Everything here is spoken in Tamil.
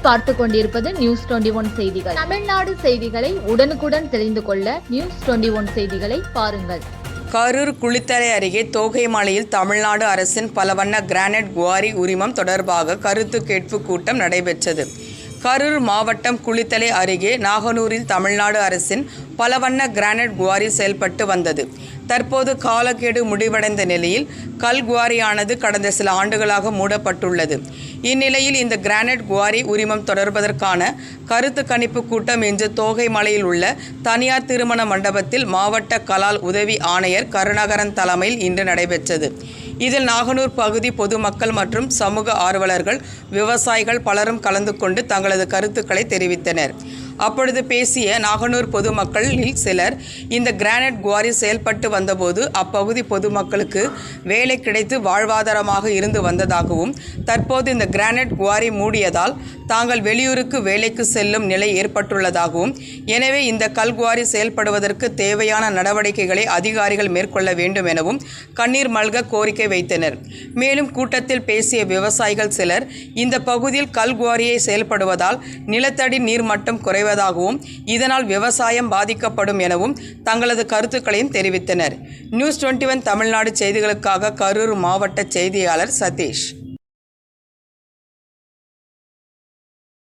நீங்கள் பார்த்து கொண்டிருப்பது நியூஸ் 21 செய்திகள். தமிழ்நாடு செய்திகளை உடனுக்குடன் தெரிந்து கொள்ள நியூஸ் 21 செய்திகளை பாருங்கள். கரூர் குளித்தலை அருகே தோகைமலையில் தமிழ்நாடு அரசின் பலவண்ண கிரானைட் குவாரி உரிமம் தொடர்பாக கருத்து கேட்பு கூட்டம் நடைபெற்றது. கரூர் மாவட்டம் குளித்தலை அருகே நாகனூரில் தமிழ்நாடு அரசின் பலவண்ண கிரானைட் குவாரி செயல்பட்டு வந்தது. தற்போது காலக்கெடு முடிவடைந்த நிலையில் கல் குவாரியானது கடந்த சில ஆண்டுகளாக மூடப்பட்டுள்ளது. இந்நிலையில் இந்த கிரானைட் குவாரி உரிமம் தொடர்பதற்கான கருத்து கணிப்பு கூட்டம் இன்று தோகைமலையில் உள்ள தனியார் திருமண மண்டபத்தில் மாவட்ட கலால் உதவி ஆணையர் கருணாகரன் தலைமையில் இன்று நடைபெற்றது. இதில் நாகனூர் பகுதி பொதுமக்கள் மற்றும் சமூக ஆர்வலர்கள், விவசாயிகள் பலரும் கலந்து கொண்டு தங்களது கருத்துக்களை தெரிவித்தனர். அப்பொழுது பேசிய நாகனூர் பொதுமக்களில் சிலர், இந்த கிரானைட் குவாரி செயல்பட்டு வந்தபோது அப்பகுதி பொதுமக்களுக்கு வேலை கிடைத்து வாழ்வாதாரமாக இருந்து வந்ததாகவும், தற்போது இந்த கிரானைட் குவாரி மூடியதால் தாங்கள் வெளியூருக்கு வேலைக்கு செல்லும் நிலை ஏற்பட்டுள்ளதாகவும், எனவே இந்த கல்குவாரி செயல்படுவதற்கு தேவையான நடவடிக்கைகளை அதிகாரிகள் மேற்கொள்ள வேண்டும் எனவும் கண்ணீர் மல்க கோரிக்கை வைத்தனர். மேலும் கூட்டத்தில் பேசிய விவசாயிகள் சிலர், இந்த பகுதியில் கல்குவாரியை செயல்படுவதால் நிலத்தடி நீர்மட்டம் குறைவதாகவும், இதனால் விவசாயம் பாதிக்கப்படும் எனவும் தங்களது கருத்துக்களையும் தெரிவித்தனர். நியூஸ் 21 தமிழ்நாடு செய்திகளுக்காக கரூர் மாவட்ட செய்தியாளர் சதீஷ்.